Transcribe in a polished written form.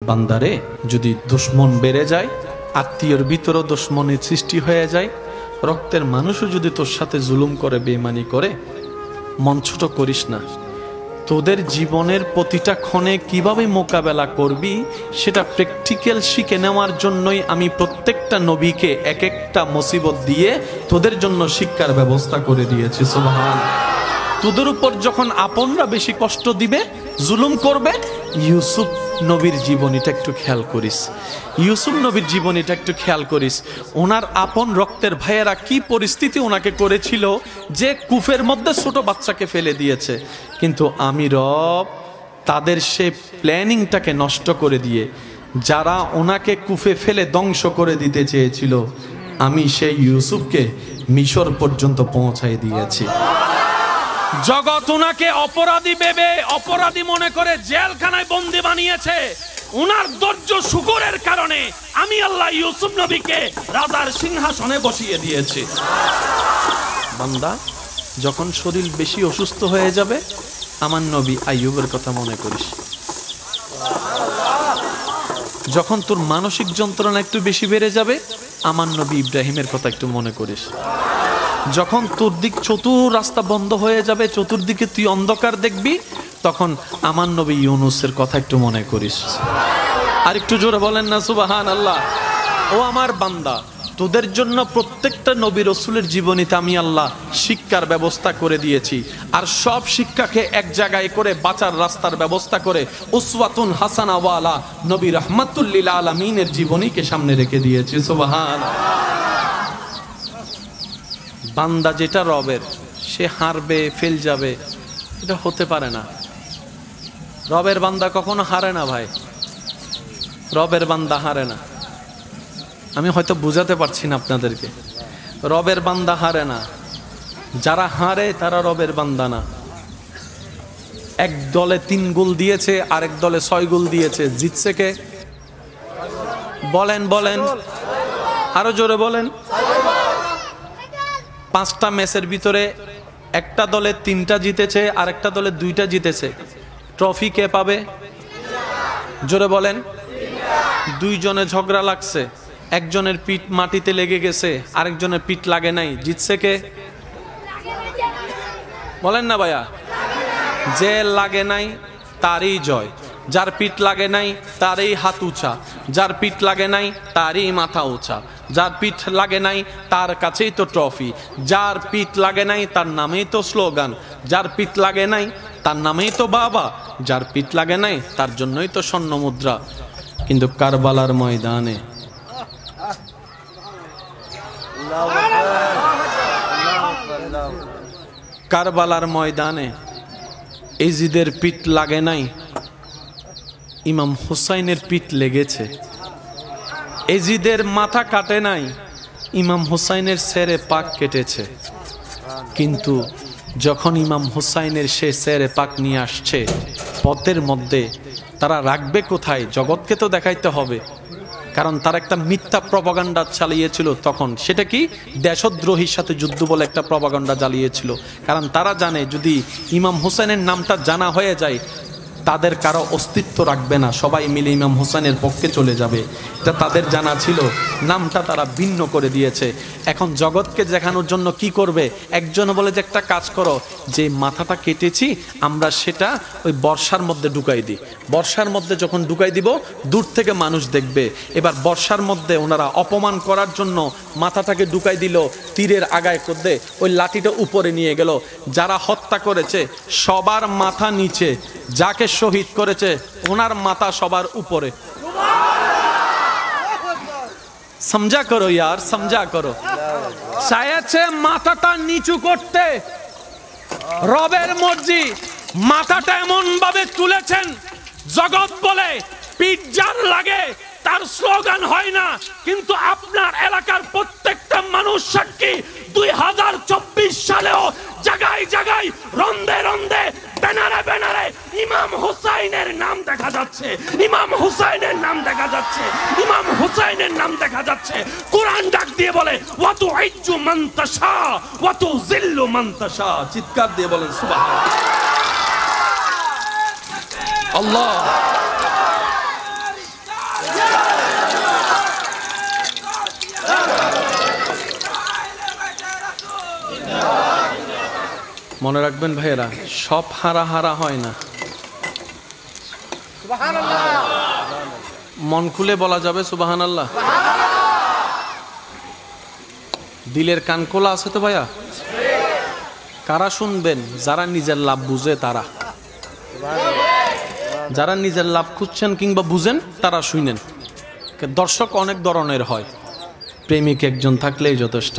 বান্দারে, যদি দুশ্মন বেড়ে যায়, আত্মীয়র ভিতরও দুশ্মনের সৃষ্টি হয়ে যায়, রক্তের মানুষও যদি তোর সাথে জুলুম করে, বেঈমানি করে, মন ছোট করিস না। তোদের জীবনের প্রতিটা ক্ষণে কিভাবে মোকাবেলা করবি সেটা প্র্যাকটিক্যাল শিখে নেওয়ার জন্যই আমি প্রত্যেকটা নবীকে এক একটা মুসিবত দিয়ে তোদের জন্য শিক্ষার ব্যবস্থা করে দিয়েছি। সুবহান। তোদের উপর যখন আপনরা বেশি কষ্ট দিবে, জুলুম করবে, ইউসুফ নবীর জীবনীটা একটু খেয়াল করিস। ইউসুফ নবীর জীবনীটা একটু খেয়াল করিস। ওনার আপন রক্তের ভাইয়েরা কি পরিস্থিতি ওনাকে করেছিল যে কূপের মধ্যে ছোট বাচ্চাকে ফেলে দিয়েছে, কিন্তু আমি রব তাদের সে প্ল্যানিংটাকে নষ্ট করে দিয়ে যারা ওনাকে কূপে ফেলে ধ্বংস করে দিতে চেয়েছিল, আমি সেই ইউসুফকে মিশর পর্যন্ত পৌঁছাই দিয়েছি। জগৎ ওনাকে অপরাধী ভেবে, অপরাধী মনে করে জেলখানায় বন্দী বানিয়েছে। ওনার ধৈর্য শুকরের কারণে আমি আল্লাহ ইউসুফ নবীকে রাজার সিংহাসনে বসিয়ে দিয়েছি। বান্দা, যখন শরীর বেশি অসুস্থ হয়ে যাবে, আমার নবী আইয়ুবের কথা মনে করিস। যখন তোর মানসিক যন্ত্রণা একটু বেশি বেড়ে যাবে, আমার নবী ইব্রাহিমের কথা একটু মনে করিস। যখন তোর দিক চতুর রাস্তা বন্ধ হয়ে যাবে, চতুর্দিকে তুই অন্ধকার দেখবি, তখন আমার নবী ইউনুসের কথা একটু মনে করিস। আর একটু জোরে বলেন না সুবহানাল্লাহ। ও আমার বান্দা, তোদের জন্য প্রত্যেকটা নবী রাসূলের জীবনীতে আমি আল্লাহ শিক্ষার ব্যবস্থা করে দিয়েছি। আর সব শিক্ষাকে এক জায়গায় করে বাঁচার রাস্তার ব্যবস্থা করে উসওয়াতুন হাসানা ওয়ালা নবী রাহমাতুল লিল আলামিনের জীবনীকে সামনে রেখে দিয়েছি। সুবহানাল্লাহ। বান্দা যেটা রবের, সে হারবে, ফেল যাবে, এটা হতে পারে না। রবের বান্দা কখনো হারে না ভাই, রবের বান্দা হারে না। আমি হয়তো বুঝাতে পারছি না আপনাদেরকে, রবের বান্দা হারে না। যারা হারে তারা রবের বান্দা না। এক দলে 3 গোল দিয়েছে, আরেক দলে 6 গোল দিয়েছে, জিতছে কে? বলেন বলেন, আরো জোরে বলেন। 5টা ম্যাচের ভিতরে একটা দলে 3টা জিতেছে, আরেকটা দলে 2টা জিতেছে। ট্রফি কে পাবে? জোরে বলেন। 2 জনে ঝগড়া লাগছে, একজনের পিঠ মাটিতে লেগে গেছে, আরেকজনের পিঠ লাগে নাই, জিতছে কে? বলেন না ভাইয়া। যে লাগে নাই তারই জয়, যার পিঠ লাগে নাই তারই হাত উঁচা, যার পিঠ লাগে নাই তারই মাথা উঁচা, যার পিঠ লাগে নাই তার কাছেই তো ট্রফি, যার পিঠ লাগে নাই তার নামেই তো স্লোগান, যার পিঠ লাগে নাই তার নামেই তো বাবা, যার পিঠ লাগে নাই তার জন্যই তো স্বর্ণ মুদ্রা। কিন্তু কারবালার ময়দানে কারবালার ময়দানে এজিদের পিঠ লাগে নাই, ইমাম হুসাইনের পিঠ লেগেছে। এজিদের মাথা কাটে নাই, ইমাম হুসাইনের সেরে পাক কেটেছে। কিন্তু যখন ইমাম হুসাইনের সে সেরে পাক নিয়ে আসছে পথের মধ্যে, তারা রাখবে কোথায়? জগৎকে তো দেখাইতে হবে, কারণ তারা একটা মিথ্যা প্রপাগান্ডা চালিয়েছিল তখন। সেটা কি? দেশদ্রোহীর সাথে যুদ্ধ বলে একটা প্রপাগান্ডা চালিয়েছিল। কারণ তারা জানে যদি ইমাম হুসাইনের নামটা জানা হয়ে যায়, তাদের কারো অস্তিত্ব রাখবে না, সবাই মিলে ইমাম হুসাইনের পক্ষে চলে যাবে। এটা তাদের জানা ছিল, নামটা তারা ভিন্ন করে দিয়েছে। এখন জগৎকে দেখানোর জন্য কি করবে? একজন বলে যে একটা কাজ করো, যে মাথাটা কেটেছি আমরা সেটা ওই বর্ষার মধ্যে ঢুকাই দিই। বর্ষার মধ্যে যখন ঢুকাই দিব, দূর থেকে মানুষ দেখবে। এবার বর্ষার মধ্যে ওনারা অপমান করার জন্য মাথাটাকে ঢুকাই দিল, তীরের আগায় করতে ওই লাঠিটা উপরে নিয়ে গেল। যারা হত্যা করেছে সবার মাথা নিচে, যাকে শহীদ করেছে ওনার মাথা সবার উপরে। সমঝা করো ইয়ার, সমঝা করো। চাইছে মাথাটা নিচু করতে, রবের মর্জি। মাথাটা এমন ভাবে তুলেছেন, জগৎ বলে পিঠ যার লাগে তার স্লোগান হয় না, কিন্তু আপনার এলাকার প্রত্যেকটা মানুষ সাক্ষী 2024 সালেও জায়গায় জায়গায় রন্দে রন্দে ব্যানারে ব্যানারে ইমাম হুসাইনের নাম দেখা যাচ্ছে, ইমাম হুসাইনের নাম দেখা যাচ্ছে, ইমাম হুসাইনের নাম দেখা যাচ্ছে। কোরআন ডাক দিয়ে বলে ওয়াতু ইজ্জু মান তাশা ওয়াতু জিল্লু মান তাশা। চিৎকার দিয়ে বলেন সুবহানাল্লাহ। আল্লাহ মনে রাখবেন ভাইয়েরা, সব হারা হারা হয় না। মন খুলে বলা যাবে সুবহানাল্লাহ। দিলের কান খোলা আছে তো ভাইয়া? কারা শুনবেন? যারা নিজের লাভ বুঝে তারা। যারা নিজের লাভ খুঁজছেন কিংবা বুঝেন তারা শুনেন। দর্শক অনেক ধরনের হয়, প্রেমিক একজন থাকলেই যথেষ্ট।